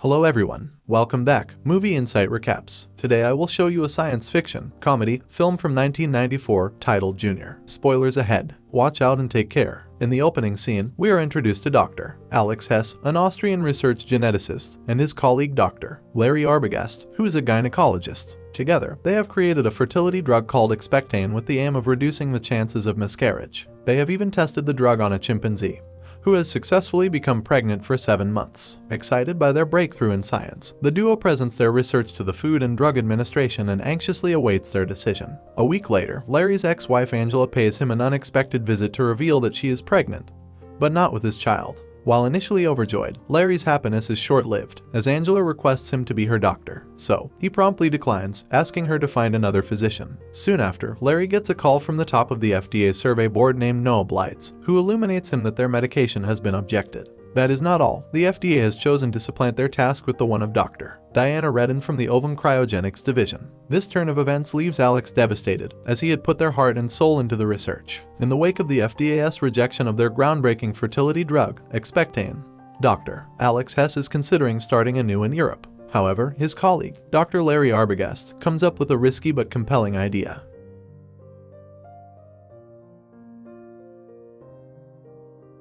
Hello everyone, welcome back. Movie Insight Recaps. Today I will show you a science fiction, comedy, film from 1994 titled Junior. Spoilers ahead. Watch out and take care. In the opening scene, we are introduced to Dr. Alex Hess, an Austrian research geneticist, and his colleague Dr. Larry Arbogast, who is a gynecologist. Together, they have created a fertility drug called Expectane with the aim of reducing the chances of miscarriage. They have even tested the drug on a chimpanzee, who has successfully become pregnant for 7 months. Excited by their breakthrough in science, the duo presents their research to the Food and Drug Administration and anxiously awaits their decision. A week later, Larry's ex-wife Angela pays him an unexpected visit to reveal that she is pregnant, but not with his child. While initially overjoyed, Larry's happiness is short-lived, as Angela requests him to be her doctor. So, he promptly declines, asking her to find another physician. Soon after, Larry gets a call from the top of the FDA survey board named Noah Blights, who illuminates him that their medication has been objected. That is not all. The FDA has chosen to supplant their task with the one of Dr. Diana Redden from the Ovum Cryogenics division. This turn of events leaves Alex devastated, as he had put their heart and soul into the research. In the wake of the FDA's rejection of their groundbreaking fertility drug, Expectane, Dr. Alex Hess is considering starting anew in Europe. However, his colleague, Dr. Larry Arbogast, comes up with a risky but compelling idea.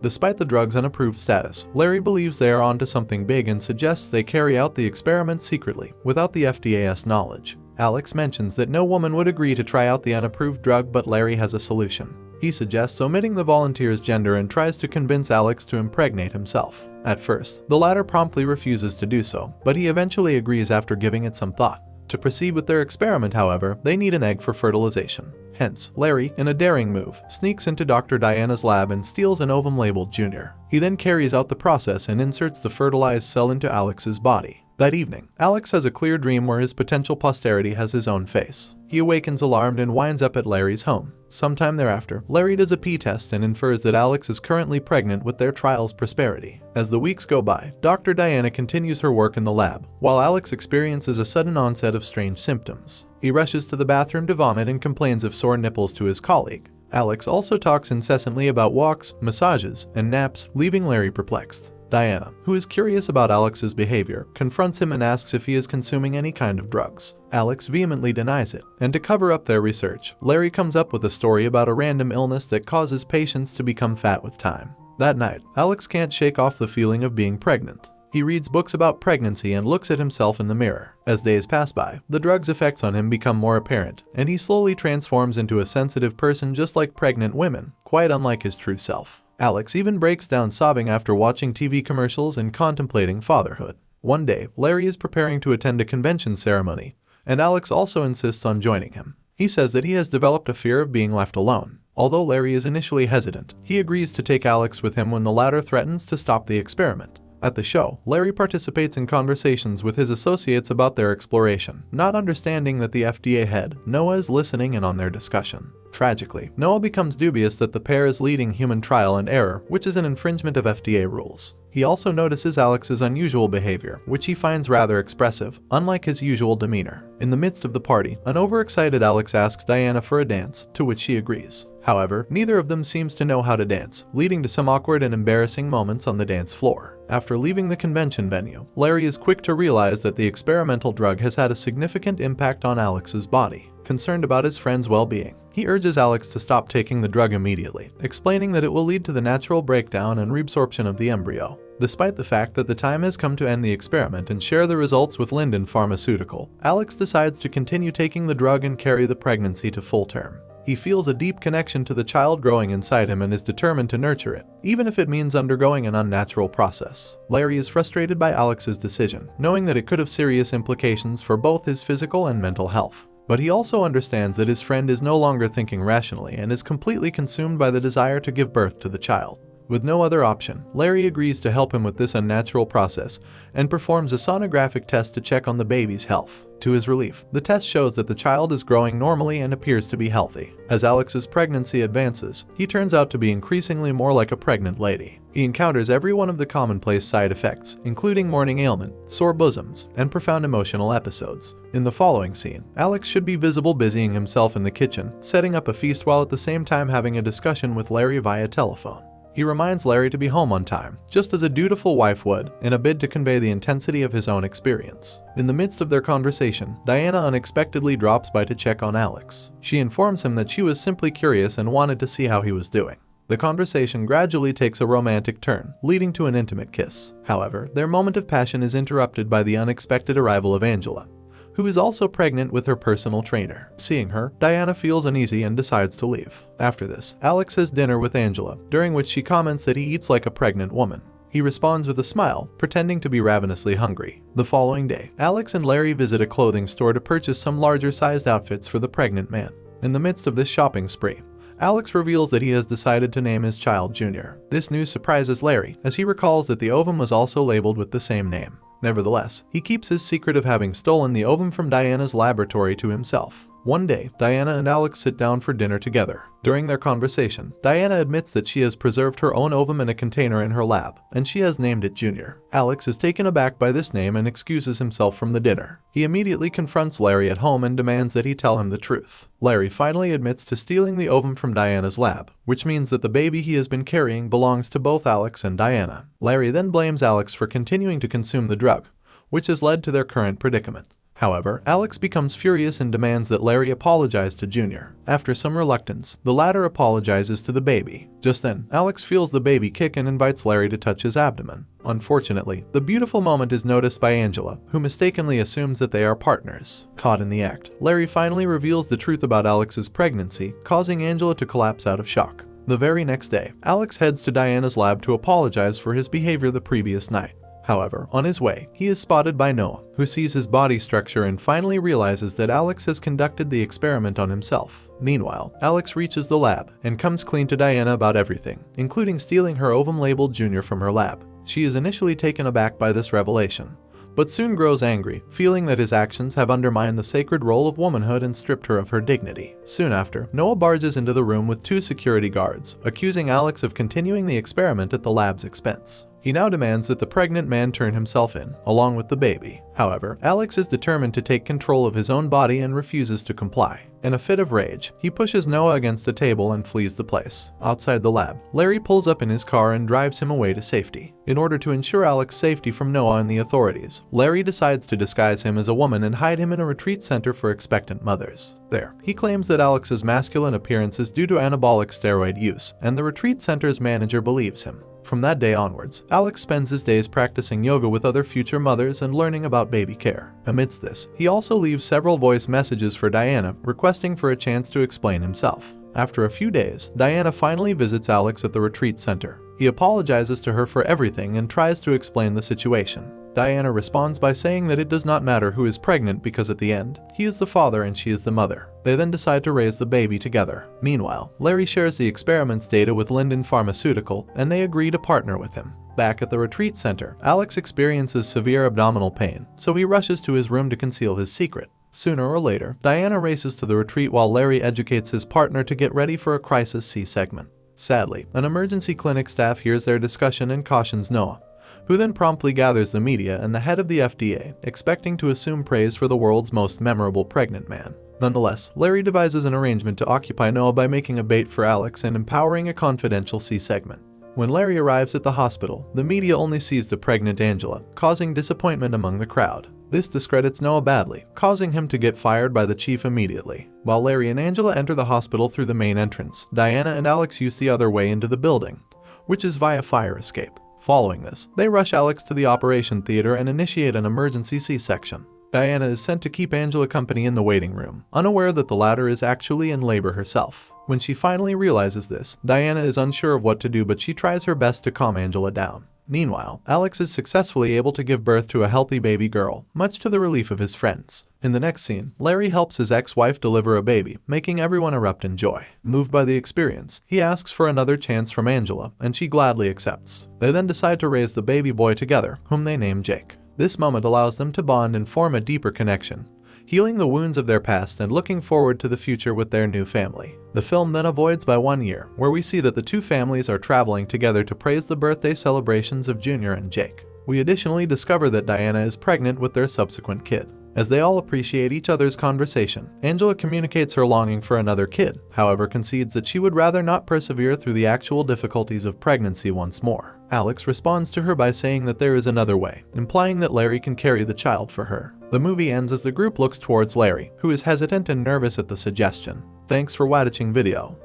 Despite the drug's unapproved status, Larry believes they are onto something big and suggests they carry out the experiment secretly, without the FDA's knowledge. Alex mentions that no woman would agree to try out the unapproved drug, but Larry has a solution. He suggests omitting the volunteer's gender and tries to convince Alex to impregnate himself. At first, the latter promptly refuses to do so, but he eventually agrees after giving it some thought. To proceed with their experiment, however, they need an egg for fertilization. Hence, Larry, in a daring move, sneaks into Dr. Diana's lab and steals an ovum labeled Junior. He then carries out the process and inserts the fertilized cell into Alex's body. That evening, Alex has a clear dream where his potential posterity has his own face. He awakens alarmed and winds up at Larry's home. Sometime thereafter, Larry does a pee test and infers that Alex is currently pregnant with their trial's prosperity. As the weeks go by, Dr. Diana continues her work in the lab, while Alex experiences a sudden onset of strange symptoms. He rushes to the bathroom to vomit and complains of sore nipples to his colleague. Alex also talks incessantly about walks, massages, and naps, leaving Larry perplexed. Diana, who is curious about Alex's behavior, confronts him and asks if he is consuming any kind of drugs. Alex vehemently denies it, and to cover up their research, Larry comes up with a story about a random illness that causes patients to become fat with time. That night, Alex can't shake off the feeling of being pregnant. He reads books about pregnancy and looks at himself in the mirror. As days pass by, the drug's effects on him become more apparent, and he slowly transforms into a sensitive person just like pregnant women, quite unlike his true self. Alex even breaks down sobbing after watching TV commercials and contemplating fatherhood. One day, Larry is preparing to attend a convention ceremony, and Alex also insists on joining him. He says that he has developed a fear of being left alone. Although Larry is initially hesitant, he agrees to take Alex with him when the latter threatens to stop the experiment. At the show, Larry participates in conversations with his associates about their exploration, not understanding that the FDA head, Noah, is listening in on their discussion. Tragically, Noah becomes dubious that the pair is leading human trial and error, which is an infringement of FDA rules. He also notices Alex's unusual behavior, which he finds rather expressive, unlike his usual demeanor. In the midst of the party, an overexcited Alex asks Diana for a dance, to which she agrees. However, neither of them seems to know how to dance, leading to some awkward and embarrassing moments on the dance floor. After leaving the convention venue, Larry is quick to realize that the experimental drug has had a significant impact on Alex's body. Concerned about his friend's well-being, he urges Alex to stop taking the drug immediately, explaining that it will lead to the natural breakdown and reabsorption of the embryo. Despite the fact that the time has come to end the experiment and share the results with Linden Pharmaceutical, Alex decides to continue taking the drug and carry the pregnancy to full term. He feels a deep connection to the child growing inside him and is determined to nurture it, even if it means undergoing an unnatural process. Larry is frustrated by Alex's decision, knowing that it could have serious implications for both his physical and mental health. But he also understands that his friend is no longer thinking rationally and is completely consumed by the desire to give birth to the child. With no other option, Larry agrees to help him with this unnatural process and performs a sonographic test to check on the baby's health. To his relief, the test shows that the child is growing normally and appears to be healthy. As Alex's pregnancy advances, he turns out to be increasingly more like a pregnant lady. He encounters every one of the commonplace side effects, including morning ailment, sore bosoms, and profound emotional episodes. In the following scene, Alex should be visible busying himself in the kitchen, setting up a feast while at the same time having a discussion with Larry via telephone. He reminds Larry to be home on time, just as a dutiful wife would, in a bid to convey the intensity of his own experience. In the midst of their conversation, Diana unexpectedly drops by to check on Alex. She informs him that she was simply curious and wanted to see how he was doing. The conversation gradually takes a romantic turn, leading to an intimate kiss. However, their moment of passion is interrupted by the unexpected arrival of Angela, who is also pregnant with her personal trainer. Seeing her, Diana feels uneasy and decides to leave. After this, Alex has dinner with Angela, during which she comments that he eats like a pregnant woman. He responds with a smile, pretending to be ravenously hungry. The following day, Alex and Larry visit a clothing store to purchase some larger-sized outfits for the pregnant man. In the midst of this shopping spree, Alex reveals that he has decided to name his child Junior. This news surprises Larry, as he recalls that the ovum was also labeled with the same name. Nevertheless, he keeps his secret of having stolen the ovum from Diana's laboratory to himself. One day, Diana and Alex sit down for dinner together. During their conversation, Diana admits that she has preserved her own ovum in a container in her lab, and she has named it Junior. Alex is taken aback by this name and excuses himself from the dinner. He immediately confronts Larry at home and demands that he tell him the truth. Larry finally admits to stealing the ovum from Diana's lab, which means that the baby he has been carrying belongs to both Alex and Diana. Larry then blames Alex for continuing to consume the drug, which has led to their current predicament. However, Alex becomes furious and demands that Larry apologize to Junior. After some reluctance, the latter apologizes to the baby. Just then, Alex feels the baby kick and invites Larry to touch his abdomen. Unfortunately, the beautiful moment is noticed by Angela, who mistakenly assumes that they are partners. Caught in the act, Larry finally reveals the truth about Alex's pregnancy, causing Angela to collapse out of shock. The very next day, Alex heads to Diana's lab to apologize for his behavior the previous night. However, on his way, he is spotted by Noah, who sees his body structure and finally realizes that Alex has conducted the experiment on himself. Meanwhile, Alex reaches the lab and comes clean to Diana about everything, including stealing her ovum-labeled Junior from her lab. She is initially taken aback by this revelation, but soon grows angry, feeling that his actions have undermined the sacred role of womanhood and stripped her of her dignity. Soon after, Noah barges into the room with 2 security guards, accusing Alex of continuing the experiment at the lab's expense. He now demands that the pregnant man turn himself in, along with the baby. However, Alex is determined to take control of his own body and refuses to comply. In a fit of rage, he pushes Noah against a table and flees the place. Outside the lab, Larry pulls up in his car and drives him away to safety. In order to ensure Alex's safety from Noah and the authorities, Larry decides to disguise him as a woman and hide him in a retreat center for expectant mothers. There, he claims that Alex's masculine appearance is due to anabolic steroid use, and the retreat center's manager believes him. From that day onwards, Alex spends his days practicing yoga with other future mothers and learning about baby care. Amidst this, he also leaves several voice messages for Diana, requesting for a chance to explain himself. After a few days, Diana finally visits Alex at the retreat center. He apologizes to her for everything and tries to explain the situation. Diana responds by saying that it does not matter who is pregnant because at the end, he is the father and she is the mother. They then decide to raise the baby together. Meanwhile, Larry shares the experiment's data with Linden Pharmaceutical and they agree to partner with him. Back at the retreat center, Alex experiences severe abdominal pain, so he rushes to his room to conceal his secret. Sooner or later, Diana races to the retreat while Larry educates his partner to get ready for a crisis C-segment. Sadly, an emergency clinic staff hears their discussion and cautions Noah, who then promptly gathers the media and the head of the FDA, expecting to assume praise for the world's most memorable pregnant man. Nonetheless, Larry devises an arrangement to occupy Noah by making a bait for Alex and empowering a confidential C-segment. When Larry arrives at the hospital, the media only sees the pregnant Angela, causing disappointment among the crowd. This discredits Noah badly, causing him to get fired by the chief immediately. While Larry and Angela enter the hospital through the main entrance, Diana and Alex use the other way into the building, which is via fire escape. Following this, they rush Alex to the operation theater and initiate an emergency C-section. Diana is sent to keep Angela company in the waiting room, unaware that the latter is actually in labor herself. When she finally realizes this, Diana is unsure of what to do, but she tries her best to calm Angela down. Meanwhile, Alex is successfully able to give birth to a healthy baby girl, much to the relief of his friends. In the next scene, Larry helps his ex-wife deliver a baby, making everyone erupt in joy. Moved by the experience, he asks for another chance from Angela, and she gladly accepts. They then decide to raise the baby boy together, whom they name Jake. This moment allows them to bond and form a deeper connection, healing the wounds of their past and looking forward to the future with their new family. The film then avoids by 1 year, where we see that the two families are traveling together to praise the birthday celebrations of Junior and Jake. We additionally discover that Diana is pregnant with their subsequent kid. As they all appreciate each other's conversation, Angela communicates her longing for another kid, however concedes that she would rather not persevere through the actual difficulties of pregnancy once more. Alex responds to her by saying that there is another way, implying that Larry can carry the child for her. The movie ends as the group looks towards Larry, who is hesitant and nervous at the suggestion. Thanks for watching video.